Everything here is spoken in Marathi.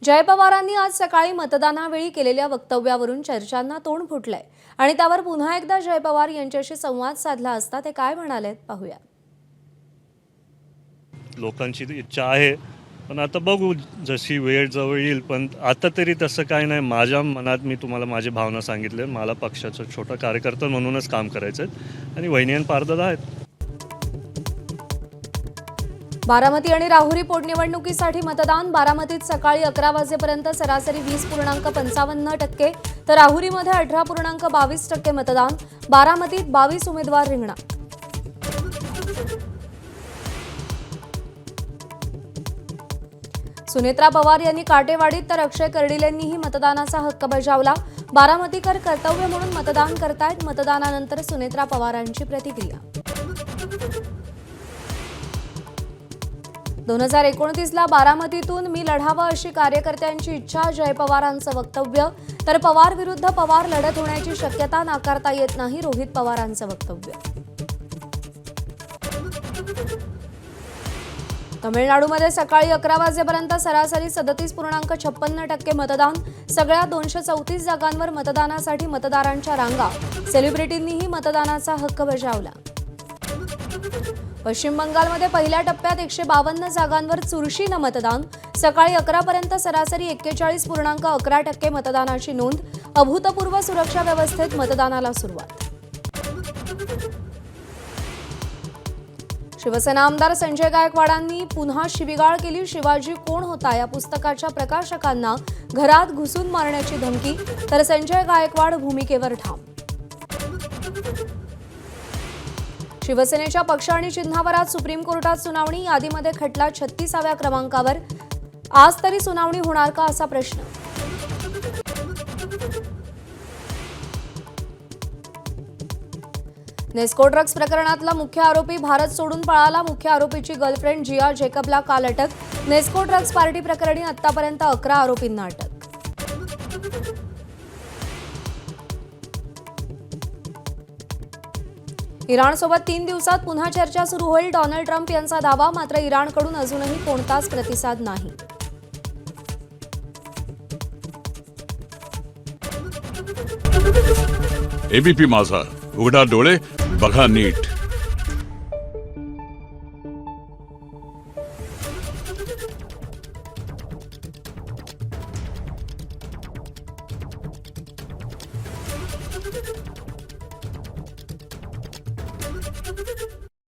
जय पवारांनी आज सकाळी मतदानावेळी केलेल्या वक्तव्यावरून चर्चांना तोंड फुटलंय आणि त्यावर पुन्हा एकदा जय पवार यांच्याशी संवाद साधला असता ते काय म्हणालेत पाहूया. लोकांची इच्छा आहे, पण आता बघू जशी वेळ जवळ येईल. पण आता तरी तसं काय नाही. माझ्या मनात मी तुम्हाला माझी भावना सांगितले. मला पक्षाचा छोटा कार्यकर्ता म्हणूनच काम करायचं आहे आणि वहिनी आणि पारदादा आहेत. बारामती आणि राहुरी पोटनिवडणुकीसाठी मतदान. बारामतीत सकाळी 11 वाजेपर्यंत सरासरी 20.55% तर राहुरीमध्ये 18.22% मतदान. बारामतीत 22 उमेदवार रिंगणात. सुनेत्रा पवार यांनी काटेवाडीत तर अक्षय कर्डिलेंनीही मतदानाचा हक्क बजावला. बारामतीकर कर्तव्य म्हणून मतदान करतायत. मतदानानंतर सुनेत्रा पवारांची प्रतिक्रिया. 2029ला बारामतीतून मी लढावं अशी कार्यकर्त्यांची इच्छा. जय पवारांचं वक्तव्य. तर पवार विरुद्ध पवार लढत होण्याची शक्यता नाकारता येत नाही. रोहित पवारांचं वक्तव्य. तमिळनाडूमध्ये सकाळी 11 वाजेपर्यंत सरासरी 37.56% मतदान. सगळ्या 234 जागांवर मतदानासाठी मतदारांच्या रांगा. सेलिब्रिटींनीही मतदानाचा हक्क बजावला. पश्चिम बंगालमध्ये पहिल्या टप्प्यात 152 जागांवर चुरशीनं मतदान. सकाळी 11 पर्यंत सरासरी 41.11% मतदानाची नोंद. अभूतपूर्व सुरक्षा व्यवस्थेत मतदानाला सुरुवात. शिवसेना आमदार संजय गायकवाडांनी पुन्हा शिवीगाळ केली. शिवाजी कोण होता या पुस्तकाच्या प्रकाशकांना घरात घुसून मारण्याची धमकी. तर संजय गायकवाड भूमिकेवर ठाम. शिवसेनेच्या पक्ष आणि चिन्हावर आज सुप्रीम कोर्टात सुनावणी. यादीमध्ये खटला 36व्या क्रमांकावर. आज तरी सुनावणी होणार का असा प्रश्न. नेस्को ड्रग्ज प्रकरणातला मुख्य आरोपी भारत सोडून पळाला. मुख्य आरोपीची गर्लफ्रेंड जिया जेकबला काल अटक. नेस्को ड्रग्ज पार्टी प्रकरणी आतापर्यंत 11 आरोपींना अटक. इराणसोबत 3 दिवसात पुन्हा चर्चा सुरू होईल. डोनाल्ड ट्रम्प यांचा दावा. मात्र इराणकडून अजूनही कोणताच प्रतिसाद नाही. एबीपी माझा, उघडा डोळे बघा नीट.